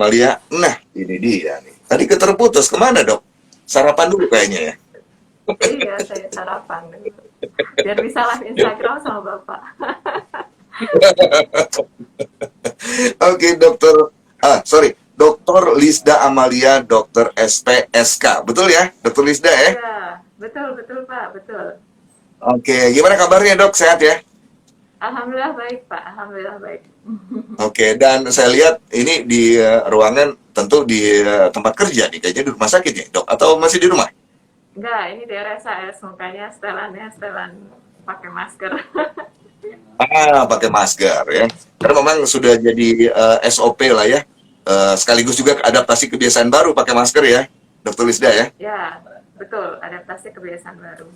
Amalia, nah ini dia nih. Tadi keterputus, kemana dok? Sarapan dulu kayaknya ya. Iya, saya sarapan dulu. Biar bisa live Instagram sama Bapak. Oke, dokter, dokter Lisda Amalia, dokter SPSK, betul ya, dokter Lisda ya? Iya, betul, betul Pak, betul. Oke, gimana kabarnya dok? Sehat ya? Alhamdulillah baik Pak, Alhamdulillah baik. Oke, dan saya lihat ini di ruangan tentu di tempat kerja nih, kayaknya di rumah sakit ya dok, atau masih di rumah? Enggak, ini di RSAS, makanya setelannya setelan pakai masker. Pakai masker ya. Karena memang sudah jadi SOP lah ya. Sekaligus juga adaptasi kebiasaan baru pakai masker ya, dokter Lisda ya. Ya, betul, adaptasi kebiasaan baru.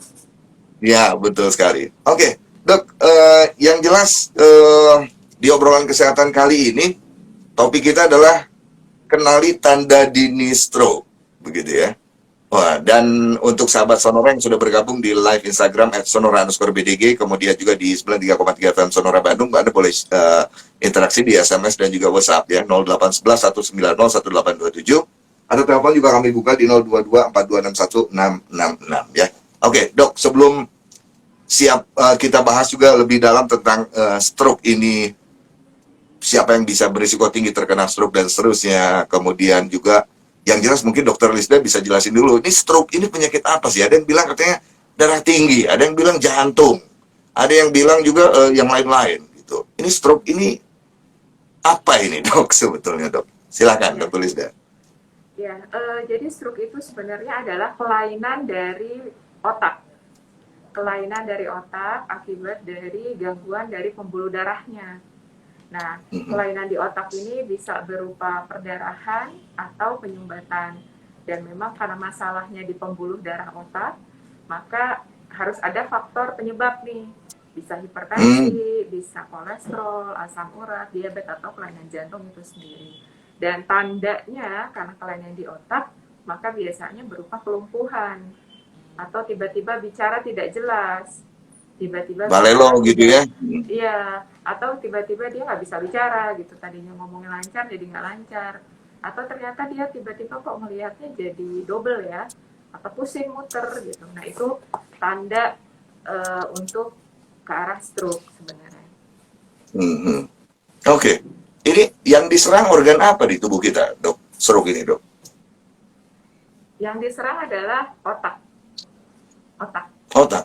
Ya, betul sekali. Oke, dok, yang jelas di obrolan kesehatan kali ini, topik kita adalah kenali tanda dini stroke, begitu ya. Wah, dan untuk sahabat Sonora yang sudah bergabung di live Instagram @sonora_bdg, kemudian juga di 93,3 FM Sonora Bandung, Anda boleh interaksi di SMS dan juga WhatsApp ya, 0811 190 1827, atau telepon juga kami buka di 022 4261 666 ya. Oke, dok, sebelum siap kita bahas juga lebih dalam tentang stroke ini, siapa yang bisa berisiko tinggi terkena stroke dan seterusnya, kemudian juga yang jelas mungkin dokter Lisda bisa jelasin dulu, ini stroke ini penyakit apa sih? Ada yang bilang katanya darah tinggi, ada yang bilang jantung, ada yang bilang juga yang lain-lain gitu. Ini stroke ini apa ini dok sebetulnya dok? Silakan Ya, dokter Lisda. ya. Jadi stroke itu sebenarnya adalah kelainan dari otak. Kelainan dari otak akibat dari gangguan dari pembuluh darahnya. Nah, kelainan di otak ini bisa berupa perdarahan atau penyumbatan. Dan memang karena masalahnya di pembuluh darah otak, maka harus ada faktor penyebab nih. Bisa Hmm, hipertensi, bisa kolesterol, asam urat, diabetes atau kelainan jantung itu sendiri. Dan tandanya karena kelainan di otak, maka biasanya berupa kelumpuhan atau tiba-tiba bicara tidak jelas, tiba-tiba balelo bicara gitu tidak, ya. iya, atau tiba-tiba dia nggak bisa bicara gitu, tadinya ngomongnya lancar jadi nggak lancar, atau ternyata dia tiba-tiba kok melihatnya jadi double ya, atau pusing muter gitu. Nah itu tanda untuk ke arah stroke sebenarnya. Hmm. Oke, ini yang diserang organ apa di tubuh kita dok? Stroke ini dok? Yang diserang adalah otak, otak. Otak.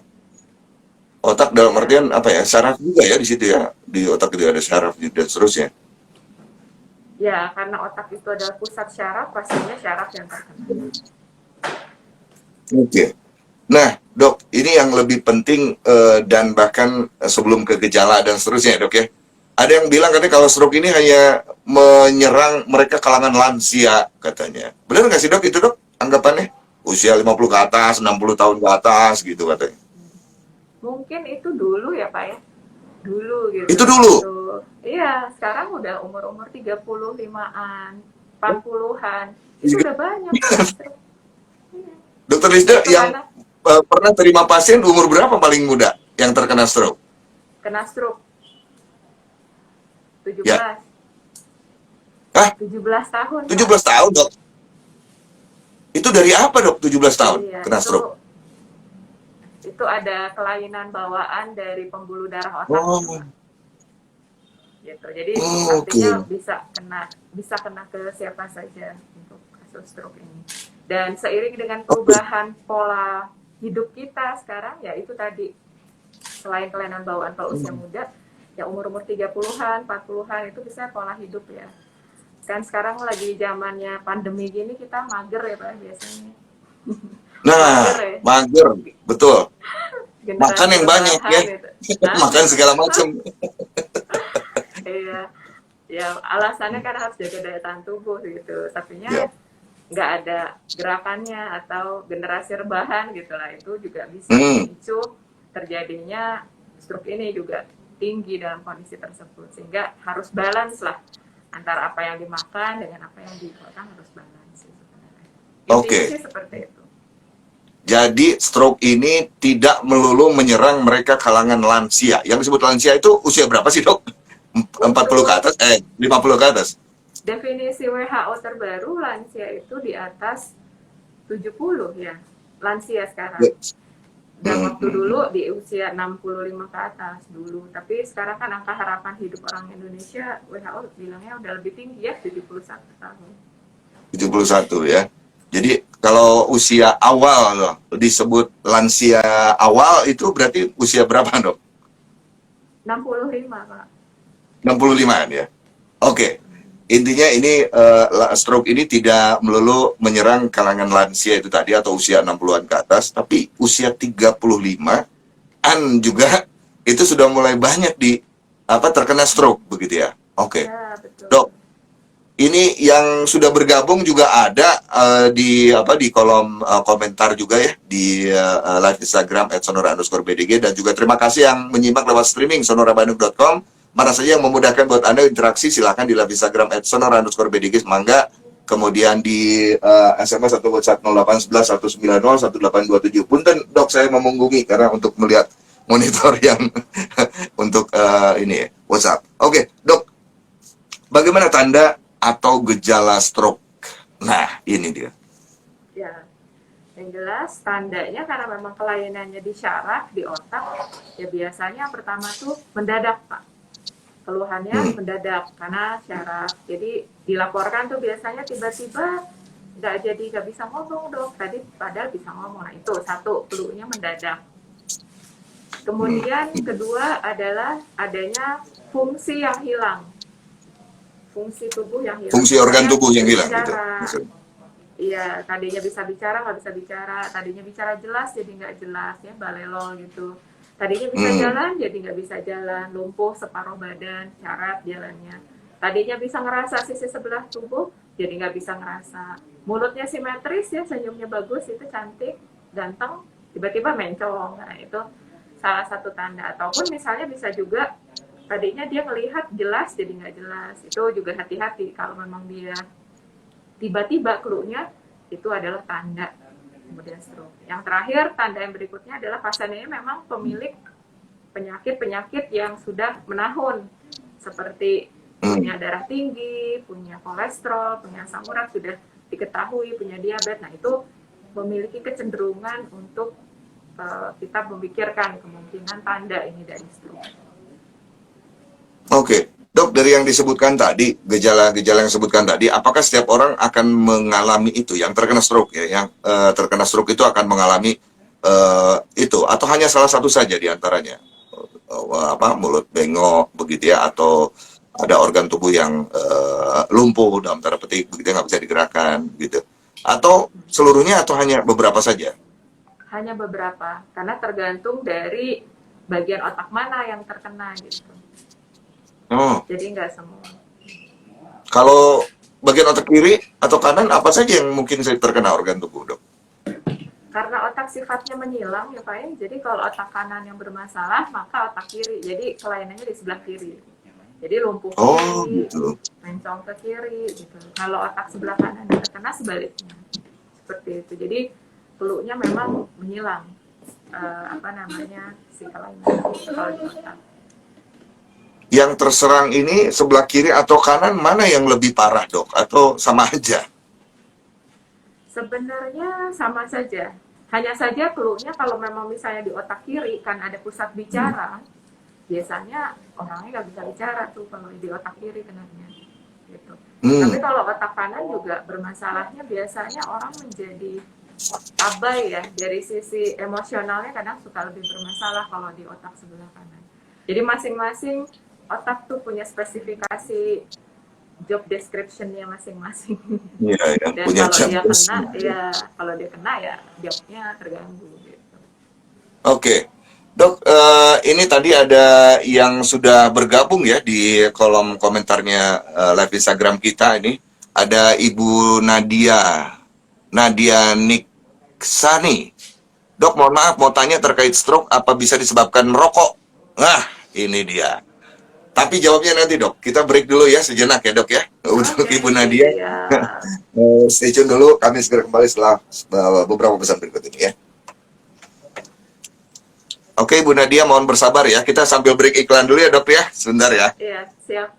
Otak dalam Ya, artian apa ya? Saraf juga ya di situ ya. Di otak itu ada saraf dan seterusnya. ya karena otak itu adalah pusat syaraf, pastinya syaraf yang terkena. Oke. Nah, dok, ini yang lebih penting dan bahkan sebelum ke gejala dan seterusnya, dok ya. Ada yang bilang katanya kalau stroke ini hanya menyerang mereka kalangan lansia katanya. Benar nggak sih dok itu dok? Anggapannya usia 50 ke atas, 60 tahun ke atas gitu katanya. Mungkin itu dulu ya Pak ya, dulu gitu Itu dulu. waktu, iya sekarang udah umur-umur 35-an, 40-an, itu udah banyak Pak yang stroke. Iya. Dokter Lisda Itu yang karena pernah terima pasien umur berapa paling muda yang terkena stroke? kena stroke Ya. 17, Ah, 17 tahun tujuh Pak. belas tahun dok. Itu dari apa dok 17 tahun Iya, kena stroke? itu ada kelainan bawaan dari pembuluh darah otaknya Oh, Pak. Gitu. Jadi oke. artinya bisa kena ke siapa saja untuk kasus stroke ini. Dan seiring dengan perubahan pola hidup kita sekarang ya itu tadi, selain kelainan bawaan pada usia muda, ya umur-umur 30-an, 40-an itu bisa pola hidup ya. Kan sekarang lagi zamannya pandemi gini kita mager ya Pak biasanya. Mager Nah, ya, mager, betul. Makan generasi yang banyak ya. rebahan itu. Hah? Makan segala macam. Iya, ya alasannya kan harus jaga daya tahan tubuh gitu. Tapinya Ya. nggak ada gerakannya atau generasi rebahan gitulah, itu juga bisa Hmm, memicu terjadinya stroke ini juga tinggi dalam kondisi tersebut, sehingga harus balance lah antara apa yang dimakan dengan apa yang dimakan, harus balance sih sebenarnya. Intinya oke. sih seperti itu. Jadi stroke ini tidak melulu menyerang mereka kalangan lansia. Yang disebut lansia itu usia berapa sih dok? 40 ke Umur atas? 50 ke atas? definisi WHO terbaru lansia itu di atas 70 ya, lansia sekarang. Dan waktu dulu di usia 65 ke atas dulu. Tapi sekarang kan angka harapan hidup orang Indonesia WHO bilangnya udah lebih tinggi ya, 71 tahun. 71 ya. Jadi kalau usia awal loh, disebut lansia awal itu berarti usia berapa, Dok? 65, Pak. 65 ya. Oke. Intinya ini stroke ini tidak melulu menyerang kalangan lansia itu tadi atau usia 60-an ke atas, tapi usia 35-an juga itu sudah mulai banyak terkena stroke begitu ya. Oke. Ya, betul. Dok, ini yang sudah bergabung juga ada di kolom komentar juga ya di live Instagram @sonora_bdg, dan juga terima kasih yang menyimak lewat streaming sonorabandung.com. Mana saja yang memudahkan buat Anda interaksi, silahkan di live Instagram @sonora_bdg, mangga. Kemudian di SMS atau WhatsApp 0811 190 1827. Punten, Dok, saya memunggungi karena untuk melihat monitor yang untuk ini ya, WhatsApp. Oke, Dok. Bagaimana tanda atau gejala stroke? Nah, ini dia. Ya, yang jelas tandanya karena memang kelainannya di syaraf, di otak, ya biasanya yang pertama tuh mendadak, Pak. Keluhannya mendadak karena syaraf. Jadi dilaporkan tuh biasanya tiba-tiba nggak bisa ngomong, Dok. Tadi padahal bisa ngomong. Nah, itu satu, keluhnya mendadak. Kemudian kedua adalah adanya fungsi yang hilang. Fungsi tubuh yang hilang. Fungsi organ tubuh yang hilang gitu. Iya, tadinya bisa bicara nggak bisa bicara, tadinya bicara jelas jadi nggak jelas ya, balelo gitu. Tadinya bisa jalan jadi nggak bisa jalan, lumpuh separuh badan, syarat jalannya. Tadinya bisa ngerasa sisi sebelah tubuh jadi nggak bisa ngerasa. Mulutnya simetris ya, senyumnya bagus, itu cantik, ganteng, tiba-tiba mencong. Nah, itu salah satu tanda. Ataupun misalnya bisa juga tadinya dia melihat jelas jadi nggak jelas. Itu juga hati-hati kalau memang dia tiba-tiba clue-nya itu adalah tanda kemudian stroke. Yang terakhir, tanda yang berikutnya adalah pasiennya memang pemilik penyakit-penyakit yang sudah menahun, seperti punya darah tinggi, punya kolesterol, punya asam urat, sudah diketahui punya diabetes. Nah, itu memiliki kecenderungan untuk kita memikirkan kemungkinan tanda ini dari stroke. Oke. Dok, dari yang disebutkan tadi, gejala-gejala yang disebutkan tadi, apakah setiap orang akan mengalami itu, yang terkena stroke ya, yang terkena stroke itu akan mengalami itu, atau hanya salah satu saja di antaranya? Mulut bengok begitu ya, atau ada organ tubuh yang lumpuh dalam tanda petik begitu, nggak bisa digerakkan gitu, atau seluruhnya, atau hanya beberapa saja? Hanya beberapa, karena tergantung dari bagian otak mana yang terkena gitu. Oh. Jadi nggak semua. Kalau bagian otak kiri atau kanan, apa saja yang mungkin terkena organ tubuh, Dok? Karena otak sifatnya menyilang ya Pak ya, jadi kalau otak kanan yang bermasalah, maka otak kiri, jadi kelainannya di sebelah kiri. Jadi lumpuh kiri, gitu. mencong ke kiri gitu. Kalau otak sebelah kanan terkena, sebaliknya. Seperti itu. Jadi clue-nya memang menyilang si kelainan kalau di otak. Yang terserang ini sebelah kiri atau kanan, mana yang lebih parah, Dok? Atau sama aja? Sebenarnya sama saja. Hanya saja clue-nya kalau memang misalnya di otak kiri kan ada pusat bicara, biasanya orangnya nggak bisa bicara tuh kalau di otak kiri kenanya. Gitu. Tapi kalau otak kanan juga bermasalahnya, biasanya orang menjadi abai ya, dari sisi emosionalnya kadang suka lebih bermasalah kalau di otak sebelah kanan. Jadi masing-masing otak tuh punya spesifikasi job description-nya masing-masing. Iya, ya. Dan Punya kalau dia kena ya jobnya terganggu gitu. Oke. Dok, ini tadi ada yang sudah bergabung ya di kolom komentarnya live Instagram kita ini. Ada Ibu Nadia Niksani. Dok, mohon maaf, mau tanya terkait stroke, apa bisa disebabkan merokok? Nah, ini dia. Tapi jawabnya nanti, Dok. Kita break dulu ya sejenak ya, Dok ya. Untuk Ibu Nadia. Ya. Stay tune dulu, kami segera kembali setelah beberapa pesan berikut ini ya. Oke, Ibu Nadia, mohon bersabar ya. Kita sambil break iklan dulu ya, Dok ya. Sebentar ya. Iya, siap.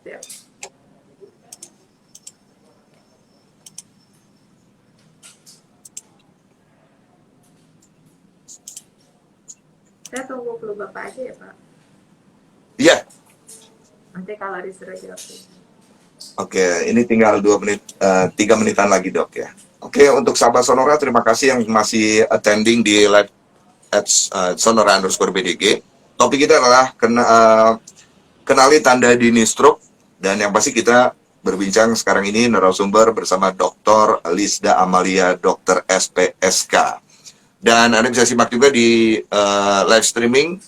Saya tunggu flu Bapak aja ya Pak. Iya, Nanti kalau disuruh jawab. oke, ini tinggal 2 menit, 3 menitan lagi dok ya. Oke, untuk sahabat Sonora, terima kasih yang masih attending di live at Sonora_BDG. Topik kita adalah kenali tanda dini stroke, dan yang pasti kita berbincang sekarang ini narasumber bersama Dr. Lisda Amalia, Dr. SPSK. Dan Anda bisa simak juga di live streaming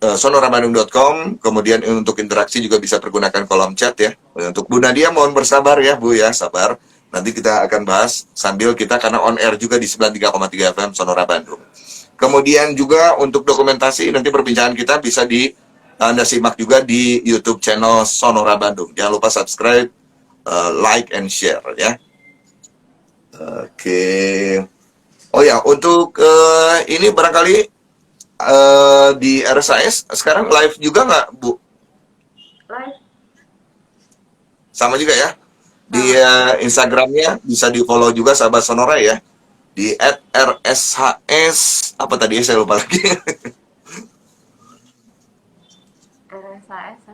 sonorabandung.com. Kemudian untuk interaksi juga bisa pergunakan kolom chat ya. Untuk Bu Nadia mohon bersabar ya Bu ya, sabar. Nanti kita akan bahas sambil kita, karena on air juga di 93,3 FM Sonora Bandung. Kemudian juga untuk dokumentasi nanti perbincangan kita bisa Anda simak juga di YouTube channel Sonora Bandung. Jangan lupa subscribe, like and share ya. Oke. Oh ya, untuk ini barangkali di RSAS sekarang live juga nggak, Bu? Live. Sama juga ya. Di Instagramnya bisa di follow juga sahabat Sonora ya. Di @rshs apa tadi ya, saya lupa lagi. RSAS.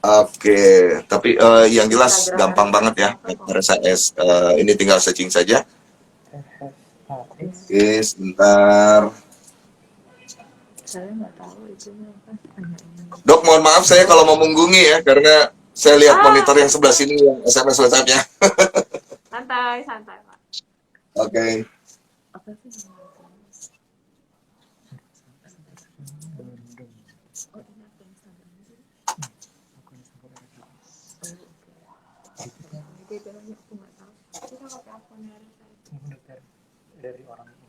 Oke, tapi yang jelas Instagram gampang banget ya. RSAS ini tinggal searching saja. Oke, sebentar. Saya nggak tahu itu apa. Dok, mohon maaf saya kalau mau mengunggungi ya, karena saya lihat monitor yang sebelah sini yang SMS WhatsApp-nya. Santai, santai Pak. Oke. Apa sih? Dari orang ini.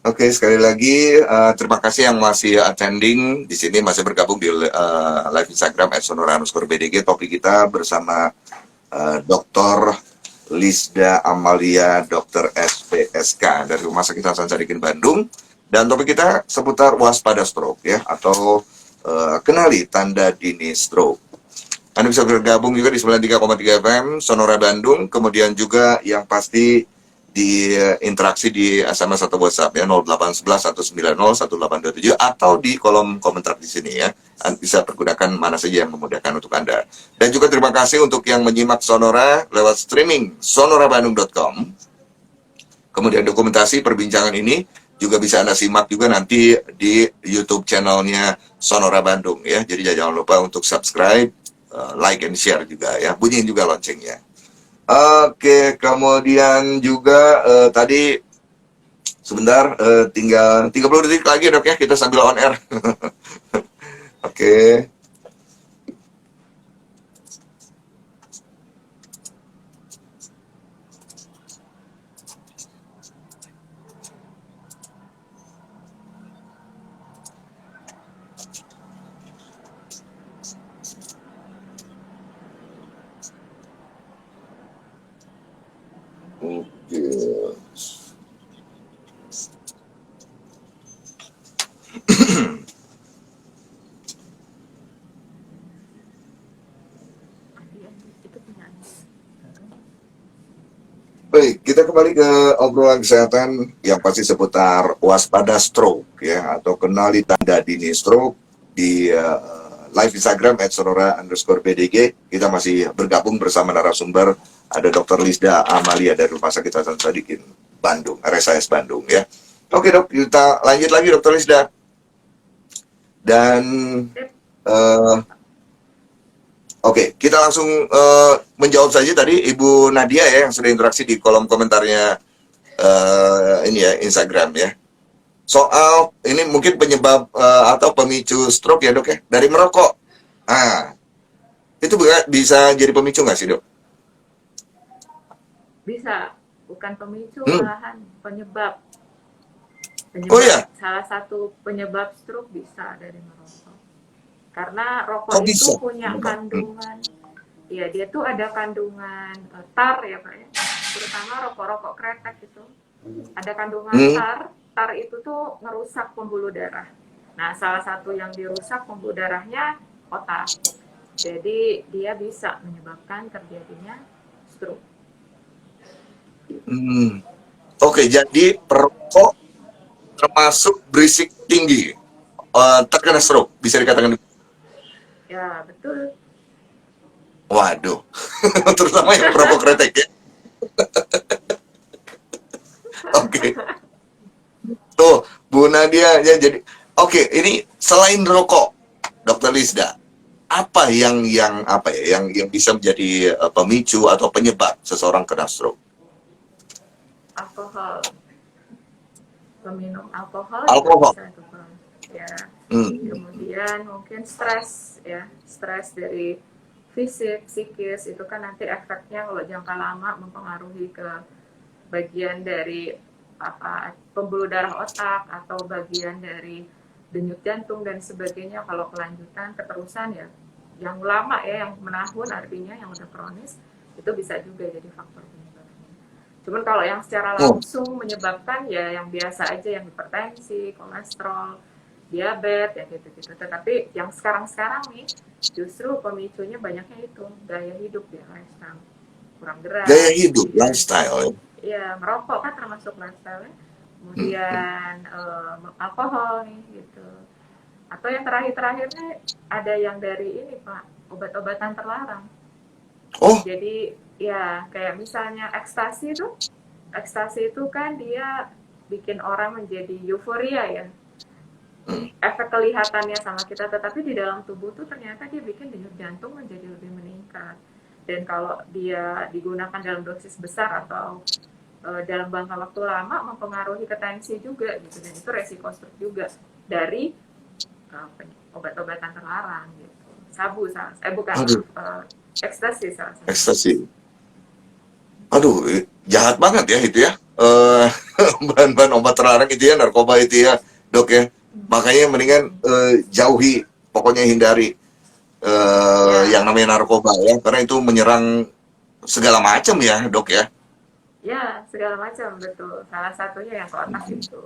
Oke, sekali lagi terima kasih yang masih attending di sini, masih bergabung di live Instagram @sonora_BDG. Topik kita bersama Dr. Lisda Amalia, Dr. SPSK dari Rumah Sakit Hasan Sadikin Bandung. Dan topik kita seputar waspada stroke ya, atau kenali tanda dini stroke. Anda bisa bergabung juga di 93,3 FM Sonora Bandung, kemudian juga yang pasti di interaksi di SMS atau WhatsApp ya 0811 190 1827 atau di kolom komentar di sini ya. Anda bisa pergunakan mana saja yang memudahkan untuk Anda. Dan juga terima kasih untuk yang menyimak Sonora lewat streaming sonorabandung.com. Kemudian dokumentasi perbincangan ini juga bisa Anda simak juga nanti di YouTube channelnya Sonora Bandung ya. Jadi jangan lupa untuk subscribe, like and share juga ya. Bunyiin juga loncengnya. Oke, kemudian juga tadi sebentar, tinggal 30 detik lagi dok ya, kita sambil on air. Oke. Oke. Baik, kita kembali ke obrolan kesehatan yang pasti seputar waspada stroke ya, atau kenali tanda dini stroke di live Instagram @sonora_BDG. Kita masih bergabung bersama narasumber, ada Dr. Lisda Amalia dari Rumah Sakit Hasan Sadikin Bandung, RSAS Bandung ya. Oke dok, kita lanjut lagi Dr. Lisda. Dan oke, kita langsung menjawab saja tadi Ibu Nadia ya, yang sudah interaksi di kolom komentarnya ini ya, Instagram ya. Soal ini mungkin penyebab atau pemicu stroke ya dok ya, dari merokok. Itu bisa jadi pemicu nggak sih dok? Bisa, bukan pemicu, malahan penyebab. Oh ya? Salah satu penyebab stroke bisa dari merokok. Karena rokok Kok itu bisa punya menyebabkan? kandungan, ya dia tuh ada kandungan tar ya Pak ya, terutama rokok-rokok kretek itu ada kandungan Hmm, tar. Tar itu tuh ngerusak pembuluh darah. Nah, salah satu yang dirusak pembuluh darahnya otak. Jadi dia bisa menyebabkan terjadinya stroke. hmm. Oke, jadi perokok termasuk berisik tinggi, terkena stroke, bisa dikatakan. Ya, betul. Waduh, terutama yang perokok kretek ya. Oke, tuh Bu Nadia ya jadi. Oke, ini selain rokok, Dokter Lisda, apa yang apa ya yang bisa menjadi pemicu atau penyebab seseorang kena stroke? Alkohol, peminum alkohol juga Alkohol. bisa tuh Bang. Ya, Hmm. kemudian mungkin stres ya, stres dari fisik, psikis itu kan nanti efeknya kalau jangka lama mempengaruhi ke bagian dari apa pembuluh darah otak atau bagian dari denyut jantung dan sebagainya. Kalau kelanjutan keterusan ya yang lama ya, yang menahun artinya yang udah kronis, itu bisa juga jadi faktor penyebabnya. Cuman kalau yang secara Oh, langsung menyebabkan ya yang biasa aja, yang hipertensi, kolesterol, diabetes ya gitu-gitu. Tetapi yang sekarang-sekarang nih justru pemicunya banyaknya itu gaya hidup ya, lifestyle, kurang gaya gerak, hidup, kemudian lifestyle. Ya. ya merokok kan termasuk lifestyle, Hmm, hmm. kemudian alkohol nih gitu. Atau yang terakhir-terakhirnya ada yang dari ini Pak, obat-obatan terlarang. Oh, Jadi ya kayak misalnya ekstasi itu kan dia bikin orang menjadi euforia ya. hmm. Efek kelihatannya sama kita, tetapi di dalam tubuh tuh ternyata dia bikin denyut jantung menjadi lebih meningkat. Dan kalau dia digunakan dalam dosis besar atau dalam bangka waktu lama mempengaruhi ke tensi juga gitu, dan itu resiko stroke juga dari obat-obatan terlarang gitu. Sabu salah, bukan Aduh, maaf, ekstasi salah satu. ekstasi. Aduh, jahat banget ya itu ya. Bahan-bahan obat terlarang itu ya, narkoba itu ya, Dok ya. Makanya mendingan jauhi, pokoknya hindari yang Ya, namanya narkoba ya, karena itu menyerang segala macam ya, Dok ya. ya segala macam betul. Salah satunya yang ke otak itu.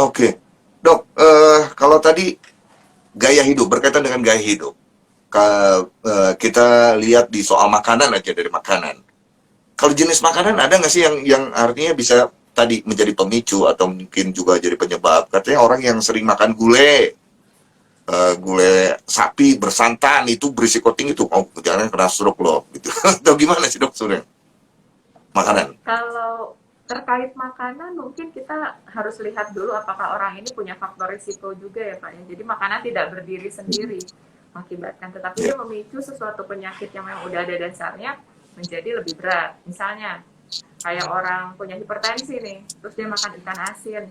Oke, Dok. Kalau tadi gaya hidup berkaitan dengan gaya hidup, kita lihat di soal makanan aja dari makanan. Kalau jenis makanan ada nggak sih yang artinya bisa tadi menjadi pemicu atau mungkin juga jadi penyebab? Katanya orang yang sering makan gulai, gulai sapi bersantan itu berisiko tinggi tuh, oh jangan kena stroke loh, gitu. Atau gimana sih dok sebenarnya? Makanan. Kalau terkait makanan mungkin kita harus lihat dulu apakah orang ini punya faktor risiko juga ya Pak ya. Jadi makanan tidak berdiri sendiri mengakibatkan, tetapi Ya. dia memicu sesuatu penyakit yang memang udah ada dasarnya menjadi lebih berat. Misalnya kayak orang punya hipertensi nih, terus dia makan ikan asin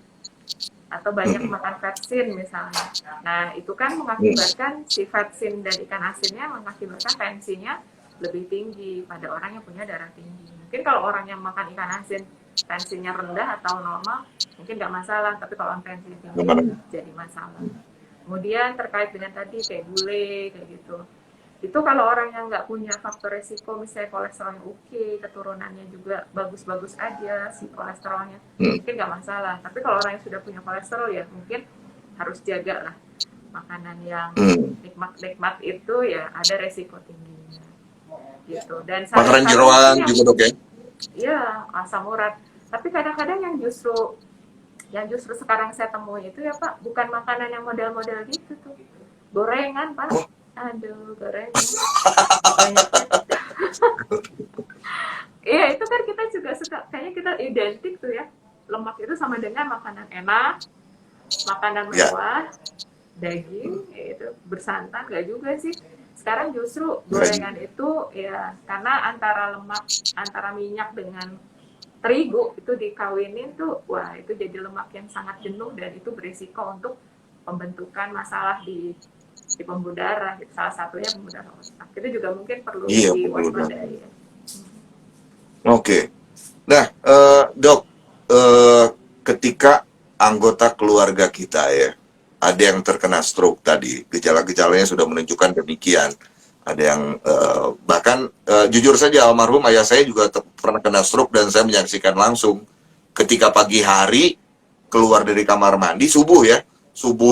atau banyak Mm-mm. makan vetsin misalnya. Nah, itu kan Yes. mengakibatkan si vetsin dan ikan asinnya mengakibatkan tensinya lebih tinggi pada orang yang punya darah tinggi. Mungkin kalau orang yang makan ikan asin tensinya rendah atau normal, mungkin nggak masalah. Tapi kalau tensi tinggi, Gimana? jadi masalah. Kemudian terkait dengan tadi kayak gulai, kayak gitu. Itu kalau orang yang nggak punya faktor resiko, misalnya kolesterolnya oke, keturunannya juga bagus-bagus aja si kolesterolnya, Hmm. mungkin nggak masalah. Tapi kalau orang yang sudah punya kolesterol ya mungkin harus jaga lah, makanan yang Hmm. nikmat-nikmat itu ya ada resiko tingginya gitu. Dan Makanan sayur-sayur mungkin jeroan yang juga dok ya. ya asam urat. Tapi kadang-kadang yang justru sekarang saya temui itu ya Pak, bukan makanan yang model-model gitu tuh. Gorengan Pak. Oh, Aduh, gorengan. Banyaknya. Iya, itu kan kita juga suka, kayaknya kita identik tuh ya. Lemak itu sama dengan makanan enak, makanan ya, mewah, daging, ya itu bersantan, gak juga sih. Sekarang justru enggak juga. gorengan itu ya karena antara lemak, antara minyak dengan terigu itu dikawinin tuh, wah itu jadi lemak yang sangat jenuh dan itu berisiko untuk pembentukan masalah di pembuluh darah. Salah satunya pembuluh darah otak. Itu juga mungkin perlu Iya, pembuluh darah. diwaspadai ya. Oke. Nah, dok, ketika anggota keluarga kita ya, ada yang terkena stroke tadi, gejala-gejalanya sudah menunjukkan demikian. Ada yang bahkan jujur saja almarhum ayah saya juga pernah kena stroke dan saya menyaksikan langsung ketika pagi hari keluar dari kamar mandi subuh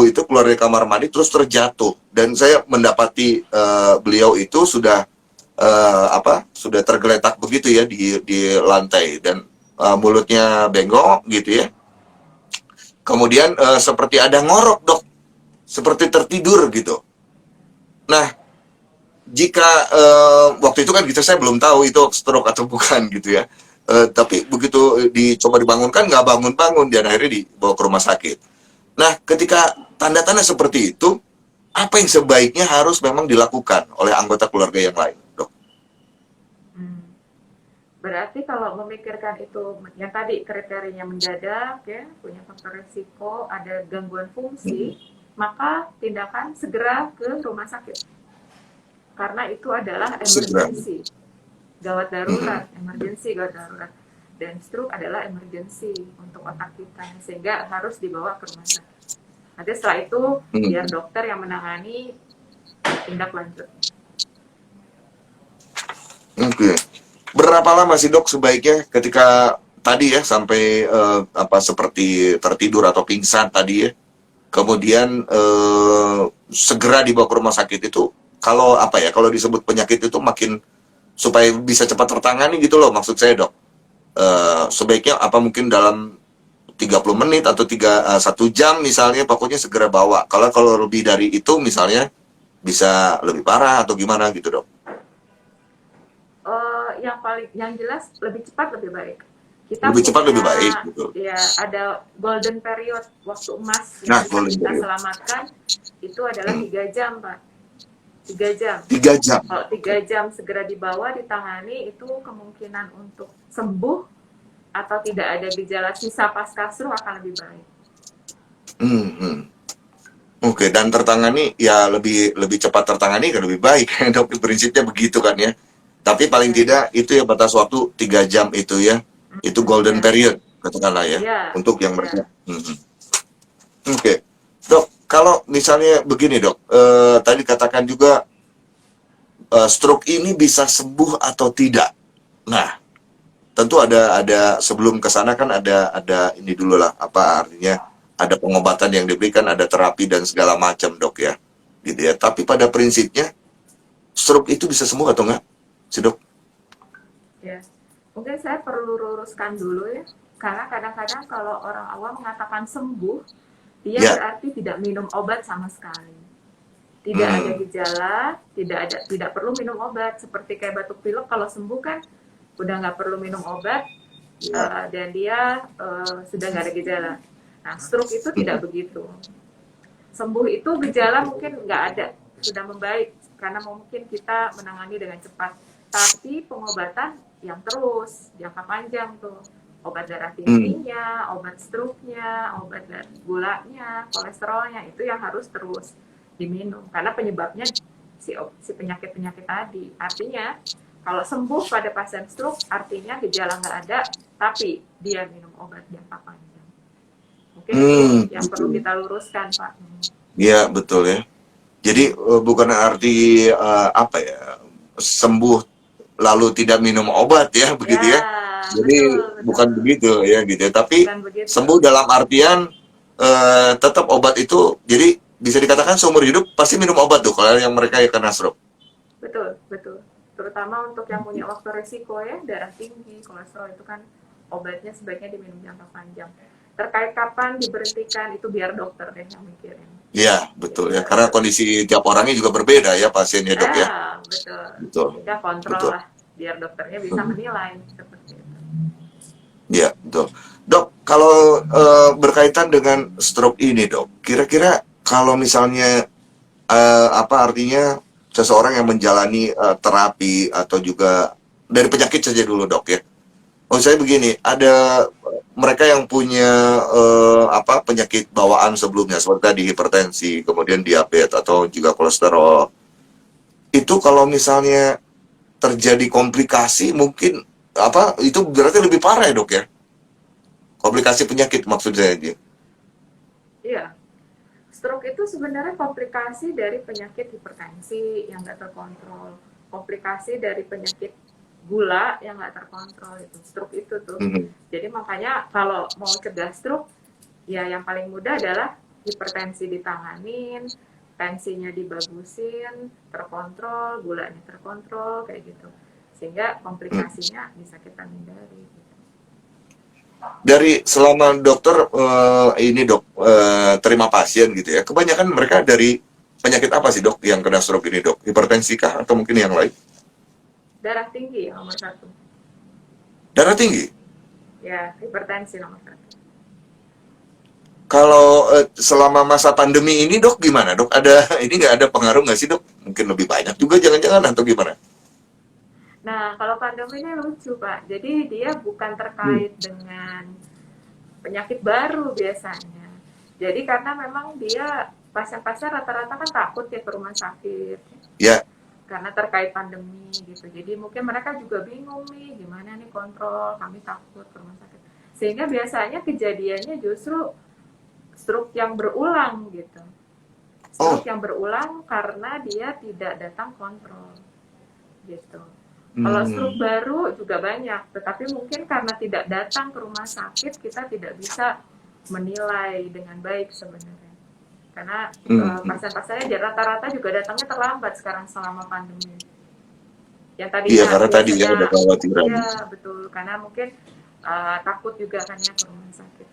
itu keluar dari kamar mandi terus terjatuh dan saya mendapati beliau itu sudah sudah tergeletak begitu ya di lantai dan mulutnya bengkok gitu ya. Kemudian seperti ada ngorok dok, seperti tertidur gitu. Nah, jika waktu itu kan gitu saya belum tahu itu stroke atau bukan gitu ya. Tapi begitu dicoba dibangunkan nggak bangun-bangun dan akhirnya dibawa ke rumah sakit. Nah, ketika tanda-tanda seperti itu, apa yang sebaiknya harus memang dilakukan oleh anggota keluarga yang lain, dok? Hmm. Berarti kalau memikirkan itu yang tadi kriterianya mendadak ya, punya faktor risiko, ada gangguan fungsi, maka tindakan segera ke rumah sakit. Karena itu adalah Segera. emergency, gawat darurat, emergency gawat darurat. Dan stroke adalah emergency untuk otak kita, sehingga harus dibawa ke rumah sakit. Nanti setelah itu biar dokter yang menangani tindak lanjut. Oke. Berapa lama sih dok sebaiknya ketika tadi ya sampai seperti tertidur atau pingsan tadi ya, kemudian segera dibawa ke rumah sakit itu kalau kalau disebut penyakit itu makin supaya bisa cepat tertangani gitu loh maksud saya dok. Sebaiknya apa mungkin dalam 30 menit atau 1 jam misalnya pokoknya segera bawa. Kalau lebih dari itu misalnya bisa lebih parah atau gimana gitu dok. Yang jelas lebih cepat lebih baik. Kita Lebih cepat punya lebih baik gitu. ya ada golden period, waktu emas yang Nah, bisa golden kita period. selamatkan itu adalah 3 jam, Pak. 3 jam. 3 jam. Kalau 3 jam segera dibawa ditangani, itu kemungkinan untuk sembuh atau tidak ada gejala sisa pasca stroke akan lebih baik. Oke, dan tertangani ya lebih lebih cepat tertangani kan lebih baik. Dok, prinsipnya begitu kan ya. Tapi paling Ya, tidak itu ya batas waktu 3 jam itu ya. Itu golden ya, period katakanlah ya ya, untuk yang ya. mereka. Oke. Dok, kalau misalnya begini, Dok. Tadi katakan juga stroke ini bisa sembuh atau tidak. Nah, tentu ada sebelum ke sana kan ada ini dulu lah apa artinya ada pengobatan yang diberikan, ada terapi dan segala macam, Dok ya. Gitu ya. Tapi pada prinsipnya stroke itu bisa sembuh atau enggak? Si Dok? Ya. Mungkin saya perlu luruskan dulu ya, karena kadang-kadang kalau orang awam mengatakan sembuh, dia Ya. berarti tidak minum obat sama sekali. Tidak ada Hmm. gejala, tidak perlu minum obat. Seperti kayak batuk pilek, kalau sembuh kan udah nggak perlu minum obat, Ya. dan dia sudah nggak ada gejala. Nah, stroke itu tidak begitu. Sembuh itu gejala mungkin nggak ada, sudah membaik karena mungkin kita menangani dengan cepat. Tapi pengobatan yang terus jangka panjang tuh, obat darah tingginya, obat stroke-nya, obat gulanya, kolesterolnya itu yang harus terus diminum karena penyebabnya si penyakit-penyakit tadi. Artinya kalau sembuh pada pasien stroke artinya gejala nggak ada, tapi dia minum obat jangka panjang. Mungkin itu yang perlu kita luruskan, Pak. Iya, betul ya. Jadi bukan arti sembuh lalu tidak minum obat ya, begitu Ya, ya. Jadi betul, bukan betul. begitu ya gitu ya. Tapi Bukan begitu. sembuh dalam artian tetap obat itu jadi bisa dikatakan seumur hidup pasti minum obat tuh kalau yang mereka yang kena stroke. Betul, betul. Terutama untuk yang punya faktor risiko ya, darah tinggi, kolesterol itu kan obatnya sebaiknya diminum jangka panjang. Terkait kapan diberhentikan itu biar dokter deh yang mikirin. Iya, betul ya. Ya, Karena kondisi tiap orangnya juga berbeda ya pasiennya, Dok ya. betul. Betul. Kita kontrol Betul. lah, biar dokternya bisa menilai seperti itu. Iya, betul. Dok, kalau berkaitan dengan stroke ini, Dok, kira-kira kalau misalnya artinya seseorang yang menjalani terapi atau juga dari penyakit saja dulu, Dok ya. Oh, saya begini, ada mereka yang punya penyakit bawaan sebelumnya seperti tadi hipertensi, kemudian diabetes atau juga kolesterol. Itu kalau misalnya terjadi komplikasi mungkin itu berarti lebih parah ya, Dok ya. Komplikasi penyakit maksud saya dia. Iya. Stroke itu sebenarnya komplikasi dari penyakit hipertensi yang nggak terkontrol, komplikasi dari penyakit gula yang nggak terkontrol, itu stroke itu tuh. Mhm. Jadi makanya kalau mau cegah stroke, ya yang paling mudah adalah hipertensi ditanganin, tensinya dibagusin, terkontrol, gulanya terkontrol, kayak gitu. Sehingga Mhm. komplikasinya bisa kita hindari. Dari selama dokter ini dok terima pasien gitu ya, kebanyakan mereka dari penyakit apa sih dok yang kena stroke ini dok? Hipertensi kah atau mungkin yang lain? Darah tinggi ya nomor satu. Darah tinggi. Ya, hipertensi nomor satu. Kalau selama masa pandemi ini dok gimana dok? Ada ini nggak ada pengaruh nggak sih dok? Mungkin lebih banyak juga jangan-jangan atau gimana? Nah, kalau pandemi ini lucu, Pak. Jadi dia bukan Hmm. terkait dengan penyakit baru biasanya. Jadi karena memang dia pasien-pasien rata-rata kan takut ya ke rumah sakit Ya. karena terkait pandemi gitu. Jadi mungkin mereka juga bingung nih gimana nih kontrol, kami takut ke rumah sakit. Sehingga biasanya kejadiannya justru stroke yang berulang gitu. Oh. Stroke yang berulang karena dia tidak datang kontrol gitu. Kalau stroke Hmm. baru juga banyak, tetapi mungkin karena tidak datang ke rumah sakit, kita tidak bisa menilai dengan baik sebenarnya. Karena Hmm. pasien-pasiennya rata-rata juga datangnya terlambat sekarang selama pandemi. Yang Iya tadinya karena tadi ya biasanya, ada kekhawatiran. iya betul, karena mungkin takut juga kan ya ke rumah sakit.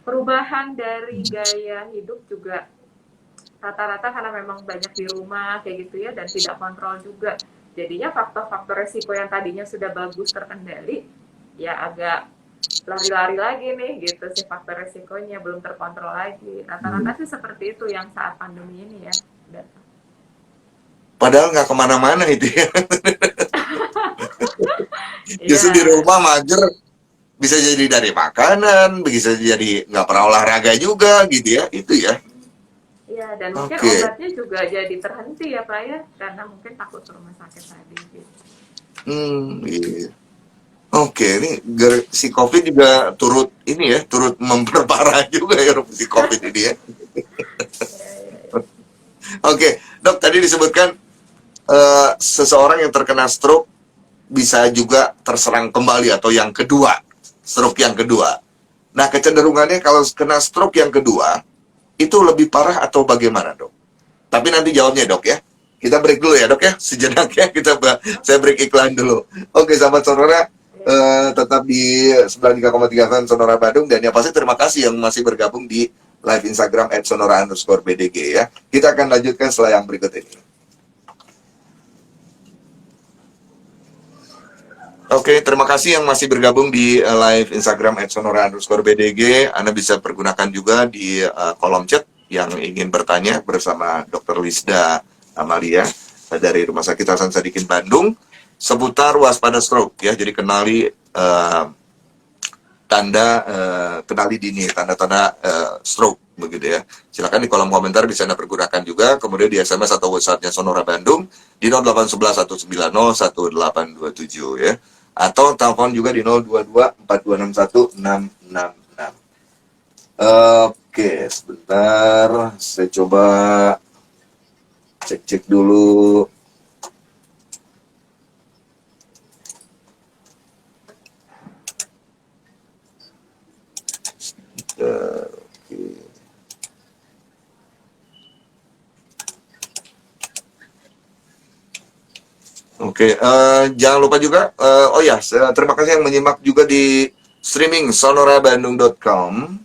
Perubahan dari gaya hidup juga rata-rata karena memang banyak di rumah kayak gitu ya dan tidak kontrol juga, jadinya faktor-faktor resiko yang tadinya sudah bagus terkendali ya agak lari-lari lagi nih gitu sih, faktor resikonya belum terkontrol lagi, Hmm. rata-rata sih seperti itu yang saat pandemi ini ya. Padahal nggak kemana-mana itu ya. Justru di Iya, rumah mager bisa jadi dari makanan, bisa jadi nggak pernah olahraga juga gitu ya. Itu ya. iya dan mungkin Oke. obatnya juga jadi terhenti ya Pak ya karena mungkin takut ke rumah sakit tadi gitu. Iya. Oke, ini si COVID juga turut ini ya, turut memperparah juga ya si COVID ini ya. Iya, iya, iya. Oke, dok tadi disebutkan seseorang yang terkena stroke bisa juga terserang kembali atau yang kedua, stroke yang kedua. Nah, kecenderungannya kalau kena stroke yang kedua itu lebih parah atau bagaimana, dok? Tapi nanti jawabnya, dok ya. Kita break dulu ya, dok ya. Sejenak ya, saya break iklan dulu. Oke, sahabat Sonora, Iya. tetap di 93,3 FM Sonora Bandung dan yang pasti terima kasih yang masih bergabung di live Instagram @sonora_bdg ya. Kita akan lanjutkan setelah yang berikut ini. Oke, terima kasih yang masih bergabung di live Instagram @sonora_bdg. Anda bisa pergunakan juga di kolom chat yang ingin bertanya bersama Dr. Lisda Amalia dari Rumah Sakit Hasan Sadikin Bandung seputar waspada stroke ya. Jadi kenali kenali dini tanda-tanda stroke begitu ya. Silakan di kolom komentar bisa Anda pergunakan juga, kemudian di SMS atau WhatsApp-nya Sonora Bandung di 0811 190 1827 ya. Atau telepon juga di 022 4261 666. Oke, sebentar saya coba cek-cek dulu. Oke. Oke, jangan lupa juga, oh ya, terima kasih yang menyimak juga di streaming sonorabandung.com.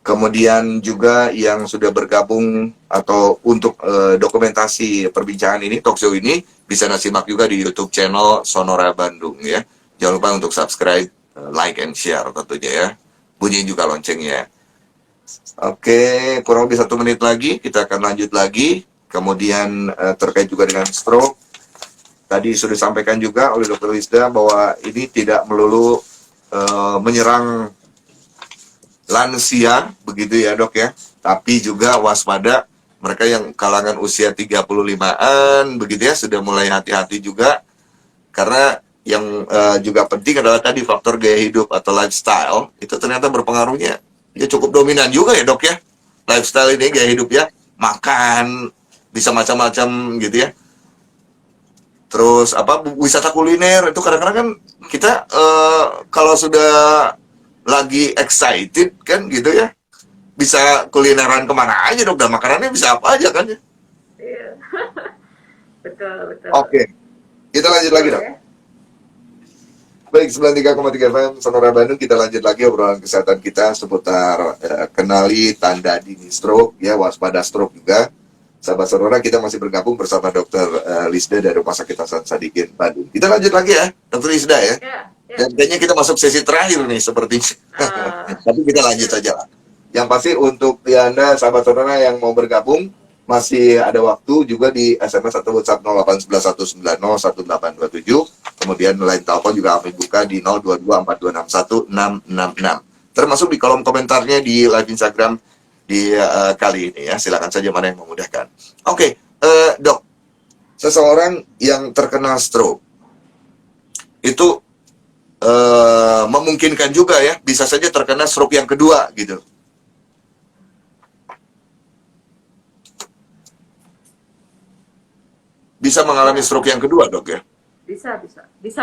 Kemudian juga yang sudah bergabung atau untuk dokumentasi perbincangan ini, talk show ini, bisa simak juga di YouTube channel Sonora Bandung ya. Jangan lupa untuk subscribe, like, and share tentunya ya. Bunyiin juga loncengnya. Oke, kurang lebih 1 menit lagi, kita akan lanjut lagi. Kemudian terkait juga dengan stroke. Tadi sudah disampaikan juga oleh Dr. Lisda bahwa ini tidak melulu menyerang lansia, begitu ya dok ya. Tapi juga waspada mereka yang kalangan usia 35-an, begitu ya, sudah mulai hati-hati juga. Karena yang juga penting adalah tadi faktor gaya hidup atau lifestyle, itu ternyata berpengaruhnya. Ya cukup dominan juga ya dok ya. Lifestyle ini, gaya hidup ya. makan, bisa macam-macam gitu ya. Terus apa wisata kuliner itu kadang-kadang kan kita kalau sudah lagi excited kan gitu ya, bisa kulineran kemana aja dok, dan makanannya bisa apa aja kan ya. Iya, betul, betul. Oke, kita lanjut lagi Betul dok. ya. Baik, 93,3 FM Sonora Bandung, kita lanjut lagi obrolan kesehatan kita seputar kenali tanda dini stroke, ya, waspada stroke juga. Sahabat Sonora, kita masih bergabung bersama Dr. Lisda dari Rumah Sakit Hasan Sadikin Bandung. Kita lanjut lagi ya, Dr. Lisda ya. Ya, ya. Dan kayaknya kita masuk sesi terakhir nih sepertinya. Tapi kita lanjut saja lah. Yang pasti untuk Anda, sahabat Sonora yang mau bergabung, masih ada waktu juga di SMS atau WhatsApp 08191901827. Kemudian line telepon juga kami buka di 0224261666. Termasuk di kolom komentarnya di live Instagram di kali ini ya. Silakan saja mana yang memudahkan. Oke, dok. Seseorang yang terkena stroke itu memungkinkan juga ya, bisa saja terkena stroke yang kedua gitu. Bisa mengalami stroke yang kedua dok ya? Bisa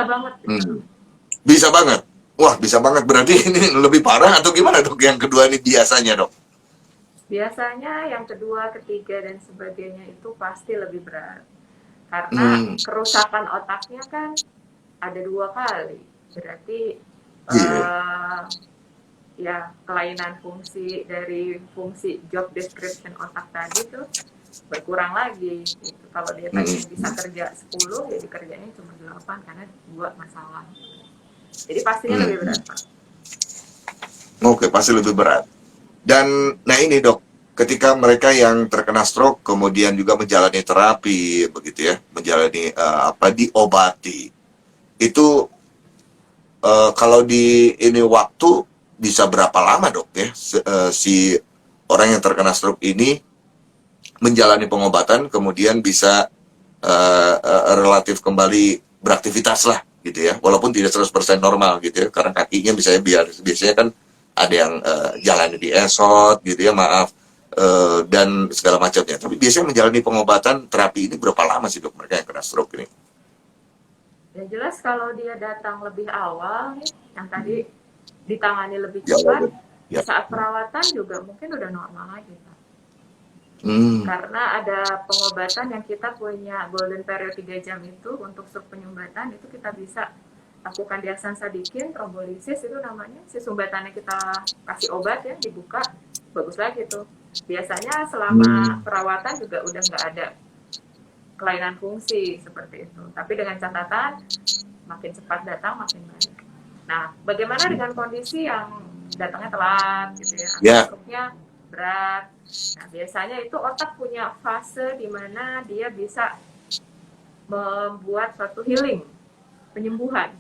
banget. Bisa banget. Wah, bisa banget. Berarti ini lebih parah atau gimana dok? Yang kedua ini biasanya dok? Biasanya yang kedua, ketiga, dan sebagainya itu pasti lebih berat. Karena kerusakan otaknya kan ada 2 kali. Berarti ya kelainan fungsi dari fungsi job description otak tadi tuh berkurang lagi gitu. Kalau dia tadi bisa kerja 10, ya dikerjanya cuma 8 karena 2 masalah. Jadi pastinya lebih berat, Pak. Oke, pasti lebih berat. Dan nah ini dok, ketika mereka yang terkena stroke kemudian juga menjalani terapi begitu ya, menjalani diobati, itu kalau di ini waktu bisa berapa lama dok ya si orang yang terkena stroke ini menjalani pengobatan kemudian bisa relatif kembali beraktivitas lah gitu ya, walaupun tidak 100% normal gitu ya, karena kakinya biasanya kan ada yang jalan di esot gitu ya, maaf, dan segala macamnya. Tapi biasanya menjalani pengobatan terapi ini berapa lama sih dok mereka yang kena stroke ini? Ya jelas kalau dia datang lebih awal nih, yang tadi ditangani lebih cepat, ya. Saat perawatan juga mungkin udah normal lagi, Pak. Karena ada pengobatan yang kita punya golden period 3 jam itu untuk stroke penyumbatan, itu kita bisa lakukan di Hasan Sadikin, trombolisis itu namanya, si sumbatannya kita kasih obat ya, dibuka, bagus lagi tuh. Biasanya selama perawatan juga udah nggak ada kelainan fungsi seperti itu. Tapi dengan catatan, makin cepat datang makin baik. Nah, bagaimana dengan kondisi yang datangnya telat gitu ya, atau stroke-nya berat? Nah, biasanya itu otak punya fase di mana dia bisa membuat suatu healing, penyembuhan.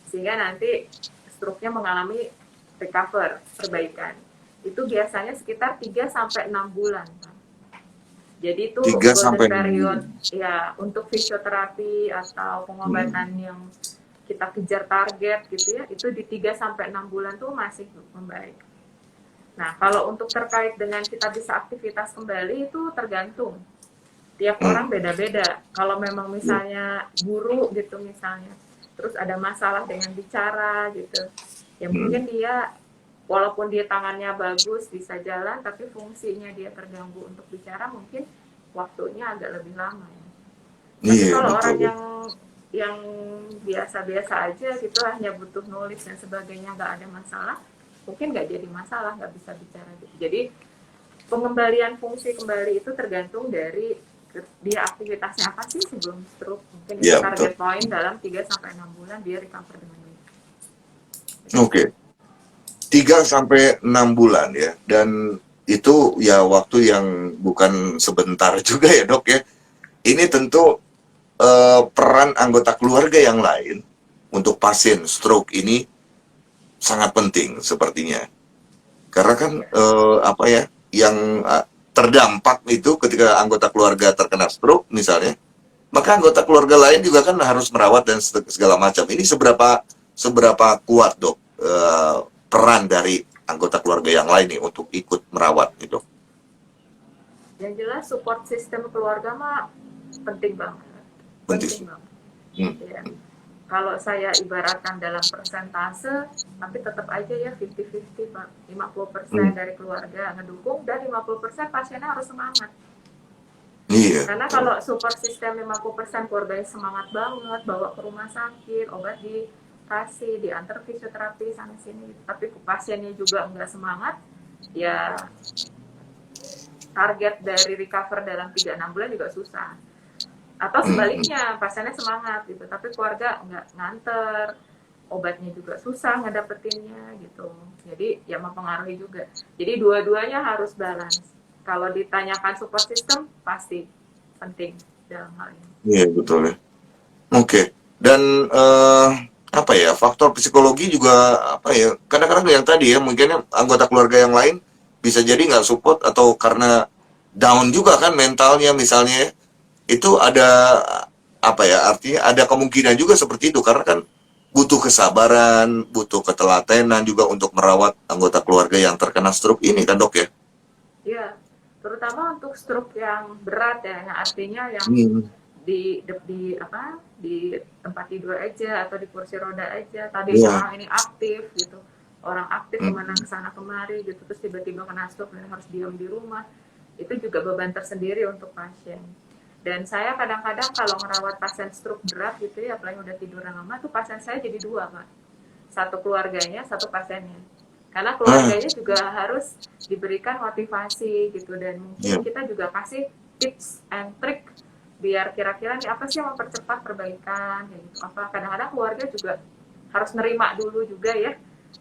Sehingga nanti stroke-nya mengalami recover, perbaikan. Itu biasanya sekitar 3-6 bulan. Jadi itu golden period ya untuk fisioterapi atau pengobatan yang kita kejar target gitu ya, itu di 3-6 bulan tuh masih membaik. Nah, kalau untuk terkait dengan kita bisa aktivitas kembali itu tergantung. Tiap orang beda-beda. Kalau memang misalnya guru gitu misalnya, terus ada masalah dengan bicara gitu, ya mungkin dia walaupun dia tangannya bagus bisa jalan, tapi fungsinya dia terganggu untuk bicara, mungkin waktunya agak lebih lama ya. Tapi kalau orang yang biasa-biasa aja gitu, hanya butuh nulis dan sebagainya, nggak ada masalah, mungkin nggak jadi masalah, nggak bisa bicara gitu. Jadi pengembalian fungsi kembali itu tergantung dari dia aktivitasnya apa sih sebelum stroke. Mungkin itu target point dalam 3-6 bulan dia recover dengan baik. Oke. 3-6 bulan ya, dan itu ya waktu yang bukan sebentar juga ya dok ya. Ini tentu peran anggota keluarga yang lain untuk pasien stroke ini sangat penting sepertinya. Karena kan yang terdampak itu ketika anggota keluarga terkena stroke misalnya, maka anggota keluarga lain juga kan harus merawat dan segala macam. Ini seberapa kuat dok peran dari anggota keluarga yang lain nih untuk ikut merawat gitu? Yang jelas support sistem keluarga mah penting banget, penting Penting. banget. Hmm. Ya. Kalau saya ibaratkan dalam persentase, tapi tetap aja ya 50-50 Pak. 50% Hmm. dari keluarga ngedukung dan 50% pasiennya harus semangat. Iya, Karena betul. kalau support system 50% keluarganya semangat banget, bawa ke rumah sakit, obat dikasih, diantar fisioterapi sana sini, tapi pasiennya juga nggak semangat, ya target dari recover dalam 3-6 bulan juga susah. Atau Hmm. sebaliknya, pasiennya semangat gitu, tapi keluarga nggak nganter, obatnya juga susah ngedapetinnya gitu. Jadi ya mempengaruhi juga. Jadi dua-duanya harus balance. Kalau ditanyakan support system, pasti penting dalam hal ini. Iya, betul ya. Oke. Dan apa ya? Faktor psikologi juga apa ya? Kadang-kadang yang tadi ya, mungkin anggota keluarga yang lain bisa jadi nggak support atau karena down juga kan mentalnya misalnya ya. Itu ada apa ya? Artinya ada kemungkinan juga seperti itu karena kan butuh kesabaran, butuh ketelatenan juga untuk merawat anggota keluarga yang terkena stroke ini kan, Dok ya? Ya, terutama untuk stroke yang berat ya, yang artinya yang Hmm. di apa di tempat tidur aja atau di kursi roda aja. Tadinya Iya. orang ini aktif gitu, orang aktif kemana Hmm. kesana kemari gitu, terus tiba-tiba kena stroke dan harus diam di rumah. Itu juga beban tersendiri untuk pasien. Dan saya kadang-kadang kalau ngerawat pasien stroke berat gitu ya, apalagi udah tidur lama tuh pasien saya jadi dua Pak, satu keluarganya, satu pasiennya. Karena Ah, keluarganya juga harus diberikan motivasi gitu, dan mungkin iya. kita juga kasih tips and trick biar kira-kira nih apa sih yang mempercepat perbaikan kayak gitu. Apa kadang-kadang keluarga juga harus nerima dulu juga ya,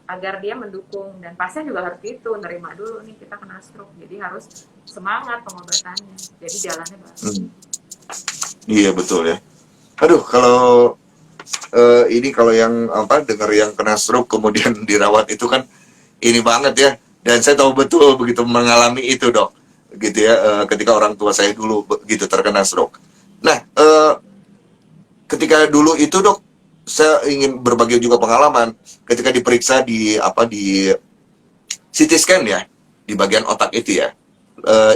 agar dia mendukung, dan pasien juga harus gitu, nerima dulu nih kita kena stroke, jadi harus semangat pengobatannya, jadi jalannya bareng. Hmm. Iya, betul ya. Aduh, kalau ini kalau yang apa dengar yang kena stroke kemudian dirawat itu kan ini banget ya. Dan saya tahu betul begitu mengalami itu, Dok. Gitu ya, ketika orang tua saya dulu begitu terkena stroke. Nah, ketika dulu itu, Dok, saya ingin berbagi juga pengalaman ketika diperiksa di apa di CT scan ya, di bagian otak itu ya.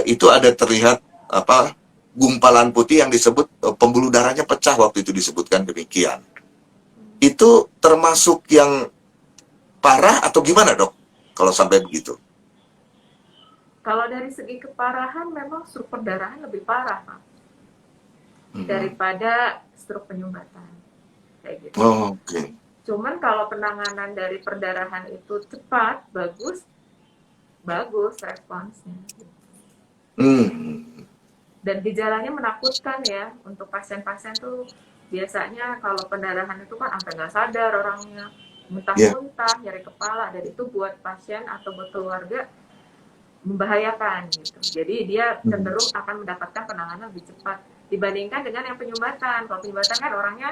Itu ada terlihat apa gumpalan putih yang disebut pembuluh darahnya pecah waktu itu disebutkan demikian. Itu termasuk yang parah atau gimana, Dok? Kalau sampai begitu. Kalau dari segi keparahan memang stroke perdarahan lebih parah Pak, Hmm. daripada stroke penyumbatan kayak gitu. Oh, oke. Cuman kalau penanganan dari perdarahan itu cepat, bagus, bagus responsnya. Hmm. Dan gejalanya menakutkan ya untuk pasien-pasien tuh, biasanya kalau pendarahan itu kan sampai nggak sadar orangnya, Ya. muntah-muntah, nyeri kepala, dan itu buat pasien atau buat keluarga membahayakan gitu. Jadi dia Hmm. cenderung akan mendapatkan penanganan lebih cepat dibandingkan dengan yang penyumbatan. Kalau penyumbatan kan orangnya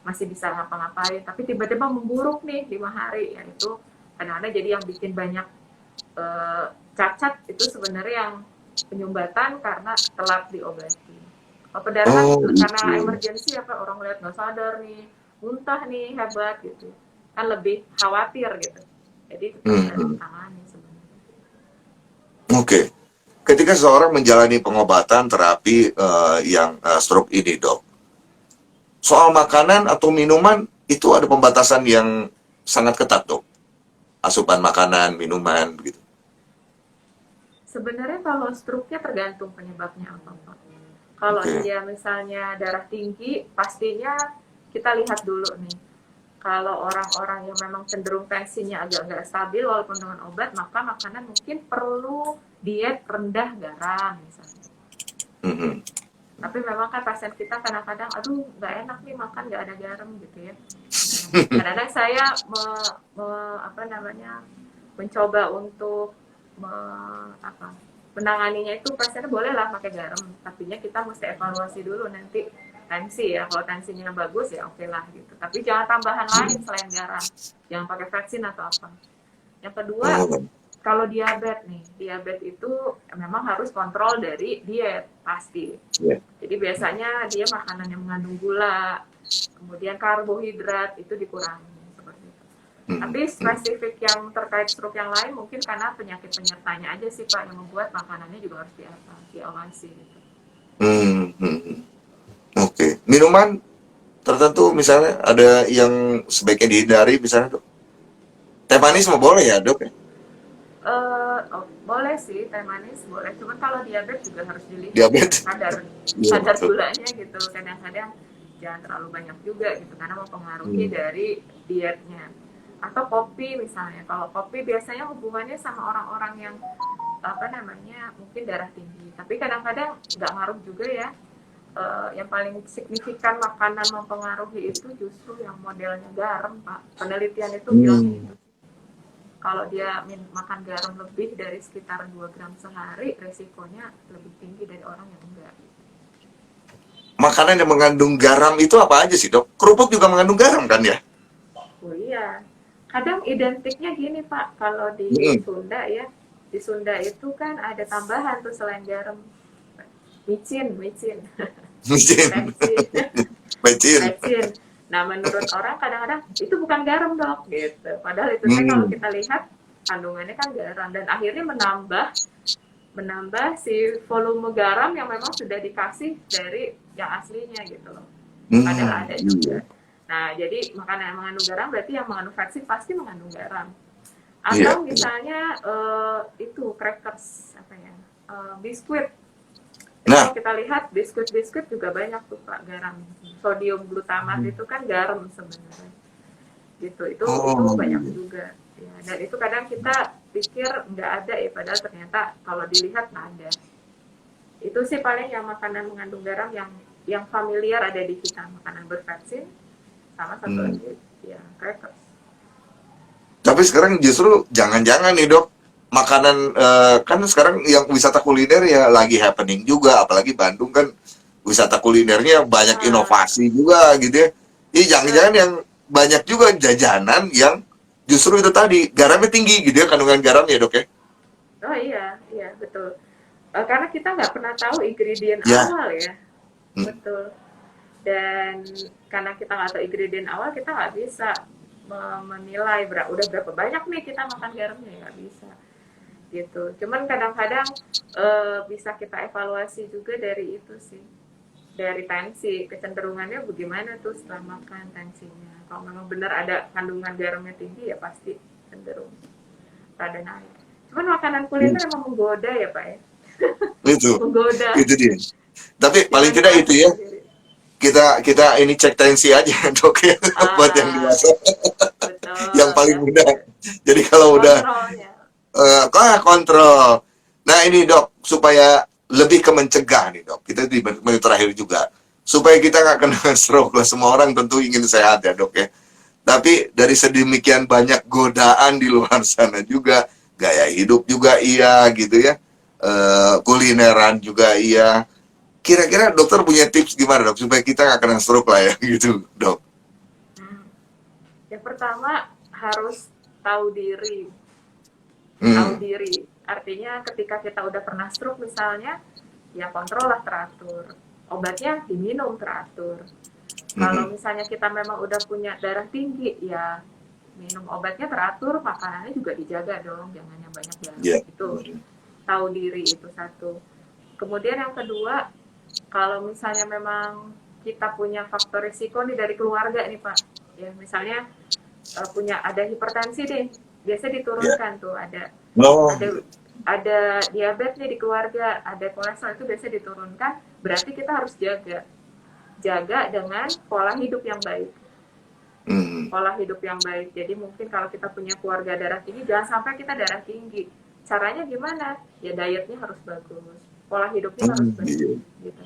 masih bisa ngapa-ngapain, tapi tiba-tiba memburuk nih 5 hari, ya itu kadang-kadang jadi yang bikin banyak eh, cacat itu sebenarnya yang penyumbatan karena telat diobati. Kalau perdarahan Oh, karena itu. emergensi apa orang lihat nggak sadar nih, muntah nih hebat gitu, kan lebih khawatir gitu. Jadi tetap harus Hmm. ditangani sebenarnya. Oke. Ketika seseorang menjalani pengobatan terapi yang stroke ini, Dok, soal makanan atau minuman itu ada pembatasan yang sangat ketat, Dok. Asupan makanan, minuman, begitu. Sebenarnya kalau stroke-nya tergantung penyebabnya apa, Pak. Kalau Oke. dia misalnya darah tinggi, pastinya kita lihat dulu nih. Kalau orang-orang yang memang cenderung tensinya agak nggak stabil walaupun dengan obat, maka makanan mungkin perlu diet rendah garam misalnya. Mhm. Tapi memang kan pasien kita kadang-kadang, aduh nggak enak nih makan nggak ada garam gitu ya. Kadang-kadang saya apa namanya, mencoba untuk me, apa, menanganinya itu pasiennya bolehlah pakai garam, tapi kita mesti evaluasi dulu nanti tensi ya. Kalau tensinya bagus ya oke lah gitu. Tapi jangan tambahan lain selain garam. Jangan pakai vaksin atau apa. Yang kedua, Oh, kalau diabetes nih, diabetes itu memang harus kontrol dari diet pasti. ya. Jadi biasanya dia makanan yang mengandung gula, kemudian karbohidrat itu dikurangi seperti itu. Hmm. Tapi Hmm. spesifik yang terkait stroke yang lain mungkin karena penyakit penyertanya aja sih Pak yang membuat makanannya juga harus diawasi gitu. Hmm. Hmm. Oke. Minuman tertentu misalnya ada yang sebaiknya dihindari misalnya dok. Teh manis mah boleh ya dok ya? Oh, boleh sih teh manis boleh, cuman kalau diabetes juga harus dilihat ya Diabetes. kadar Iya kadar betul. gulanya gitu. Kadang-kadang jangan terlalu banyak juga gitu karena mempengaruhi Hmm. dari dietnya. Atau kopi misalnya, kalau kopi biasanya hubungannya sama orang-orang yang apa namanya mungkin darah tinggi, tapi kadang-kadang nggak ngaruh juga ya. Yang paling signifikan makanan mempengaruhi itu justru yang modelnya garam Pak, penelitian itu bilangnya Hmm. itu. Kalau dia makan garam lebih dari sekitar 2 gram sehari, resikonya lebih tinggi dari orang yang enggak. Makanan yang mengandung garam itu apa aja sih dok? Kerupuk juga mengandung garam kan ya? Oh iya, kadang identiknya gini Pak, kalau di Hmm. Sunda ya, di Sunda itu kan ada tambahan tuh selain garam, micin, micin, Micin. pecin, Micin. pecin. Nah menurut orang kadang-kadang itu bukan garam dok, gitu. Padahal itu teh kalau Hmm. kita lihat kandungannya kan garam dan akhirnya menambah menambah si volume garam yang memang sudah dikasih dari yang aslinya gitu loh. Padahal Hmm. ada Iya. juga. Nah, jadi makanan yang mengandung garam berarti yang mengandung versi pasti mengandung garam. Iya. Atau misalnya itu crackers apa ya? Biskuit. Itu Nah, kalau kita lihat biskuit-biskuit juga banyak tuh Pak garam. Sodium glutamat itu kan garam sebenarnya. Gitu. Itu oh, banyak juga. Ya, dan itu kadang kita pikir nggak ada ya padahal ternyata kalau dilihat ada. Itu sih paling yang makanan mengandung garam yang familiar ada di kita, makanan bervaksin sama satu hmm. lagi ya crackers. Tapi sekarang justru jangan-jangan nih dok, makanan kan sekarang yang wisata kuliner ya lagi happening juga, apalagi Bandung kan wisata kulinernya banyak Nah, inovasi juga gitu ya. Ini jangan-jangan nah, yang banyak juga jajanan yang justru itu tadi garamnya tinggi gitu ya, kandungan garamnya dok ya. oh iya, iya betul. Karena kita nggak pernah tahu ingredient Ya. awal ya, Hmm. betul. Dan karena kita nggak tahu ingredient awal, kita nggak bisa menilai udah berapa banyak nih kita makan garamnya ya nggak bisa gitu. Cuman kadang-kadang bisa kita evaluasi juga dari itu sih, dari tensi kecenderungannya bagaimana tuh setelah makan tensinya. Kalau memang benar ada kandungan garamnya tinggi ya pasti cenderung pada naik. Cuman makanan kuliner emang menggoda ya Pak ya, Itu, menggoda itu dia. Tapi paling tidak itu dibanding ya, sendiri. kita kita ini cek tensi aja dok ya, buat yang Ah, dewasa, yang betul paling ya, mudah. Jadi kalau udah kontrolnya. kontrol. Nah ini dok, supaya lebih ke mencegah nih dok, kita di menit terakhir juga, supaya kita nggak kena stroke lah. Semua orang tentu ingin sehat ya dok ya. Tapi dari sedemikian banyak godaan di luar sana juga, gaya hidup juga iya gitu ya, kulineran juga iya. Kira-kira dokter punya tips gimana dok supaya kita nggak kena stroke lah ya gitu dok. Hmm. Yang pertama harus tahu diri, tahu Hmm. diri. Artinya ketika kita udah pernah stroke misalnya, ya kontrol lah teratur. Obatnya diminum teratur. Kalau Hmm. misalnya kita memang udah punya darah tinggi, ya minum obatnya teratur, makanannya juga dijaga dong, jangan yang banyak garam. Ya. Itu tahu diri itu satu. Kemudian yang kedua, kalau misalnya memang kita punya faktor risiko nih dari keluarga nih Pak, ya misalnya punya ada hipertensi deh, biasa Ya. diturunkan tuh Oh. ada ada diabetes nih di keluarga, ada kolesterol itu biasa diturunkan, berarti kita harus jaga jaga dengan pola hidup yang baik. Hmm. Pola hidup yang baik. Jadi mungkin kalau kita punya keluarga darah tinggi, jangan sampai kita darah tinggi. Caranya gimana? Ya dietnya harus bagus, pola hidupnya harus Hmm. baik, Iya. gitu.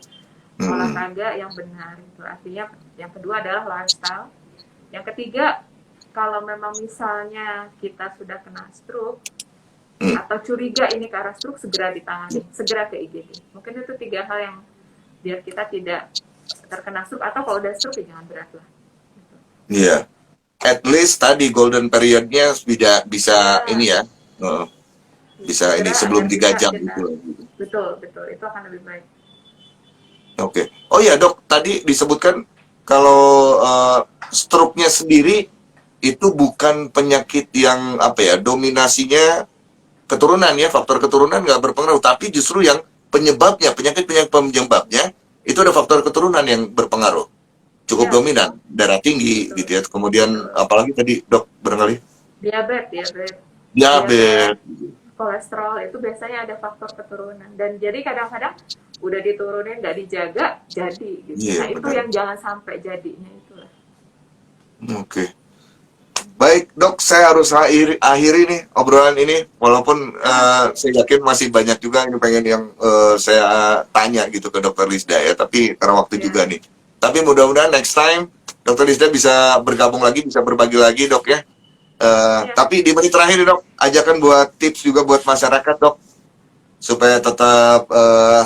Hmm. Olahraga yang benar itu. Artinya yang kedua adalah lifestyle. Yang ketiga, kalau memang misalnya kita sudah kena stroke Hmm. atau curiga ini ke arah stroke, segera ditangani, segera ke IGD. Mungkin itu 3 hal yang biar kita tidak terkena stroke, atau kalau udah stroke ya jangan berat lah. Gitu. Iya. At least tadi golden periodnya tidak bisa Ya, ini ya, bisa ini segera sebelum agar tiga bisa jam kita, gitu. betul betul itu akan lebih baik. Oke. Oh ya dok, tadi disebutkan kalau stroke-nya sendiri itu bukan penyakit yang apa ya, dominasinya keturunan ya, faktor keturunan nggak berpengaruh, tapi justru yang penyebabnya, penyakit-penyakit penyebabnya itu ada faktor keturunan yang berpengaruh, cukup Ya, dominan, darah tinggi betul. gitu ya, kemudian Betul. apalagi tadi dok barangkali Diabetes, diabetes, diabetes. kolesterol itu biasanya ada faktor keturunan. Dan jadi kadang-kadang udah diturunin nggak dijaga jadi gitu. Iya Nah itu benar. yang jangan sampai jadinya itulah. Oke. Baik dok, saya harus akhiri nih obrolan ini, walaupun saya yakin masih banyak juga yang pengen yang saya tanya gitu ke dokter Lisda ya, tapi karena waktu juga Ya, nih. Tapi mudah-mudahan next time dokter Lisda bisa bergabung lagi, bisa berbagi lagi dok ya. ya, Tapi di menit terakhir nih, dok, ajakan buat tips juga buat masyarakat dok, supaya tetap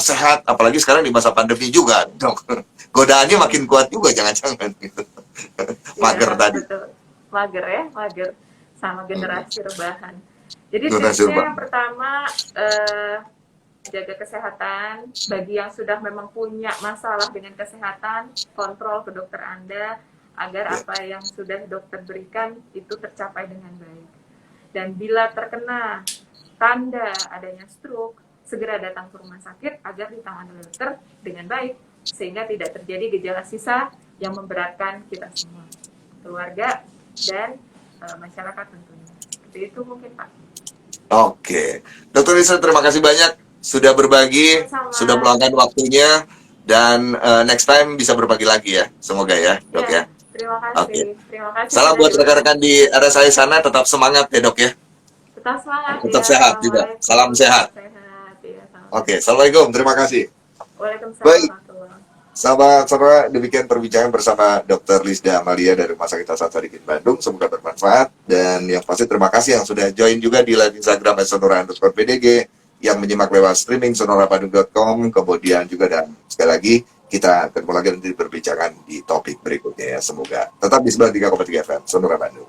sehat, apalagi sekarang di masa pandemi juga dok. Godaannya makin kuat juga, jangan-jangan gitu. Mager ya, tadi. betul. Mager ya, mager sama Hmm. generasi rebahan. Jadi Donasi tipsnya urban. yang pertama jaga kesehatan. Bagi yang sudah memang punya masalah dengan kesehatan, kontrol ke dokter Anda agar Ya. apa yang sudah dokter berikan itu tercapai dengan baik. Dan bila terkena tanda adanya stroke, segera datang ke rumah sakit agar ditangani oleh dokter dengan baik sehingga tidak terjadi gejala sisa yang memberatkan kita semua, keluarga dan masyarakat tentunya. Seperti itu mungkin Pak. Oke, dokter Lisa terima kasih banyak sudah berbagi, sudah Sama-sama. meluangkan waktunya, dan next time bisa berbagi lagi ya, semoga ya dok ya. Ya, terima Oke, kasih. Terima kasih salam sudah buat diundang. rekan-rekan di RSI sana, tetap semangat ya dok ya, Tetap semangat tetap ya. sehat juga, salam Assalamualaikum. Tetap sehat. sehat. Ya, Oke, sama-sama. assalamualaikum, terima kasih. Waalaikumsalam Baik, warahmatullahi. sahabat-saudara, demikian perbincangan bersama Dr. Lisda Amalia dari Rumah Sakit Hasan Sadikin Bandung. Semoga bermanfaat, dan yang pasti terima kasih yang sudah join juga di live Instagram @sonora_bdg, yang menyimak lewat streaming sonorabandung.com, kemudian juga, dan sekali lagi kita ketemu lagi nanti berbincangan di topik berikutnya ya. Semoga tetap di 93,3 FM Sonora Bandung.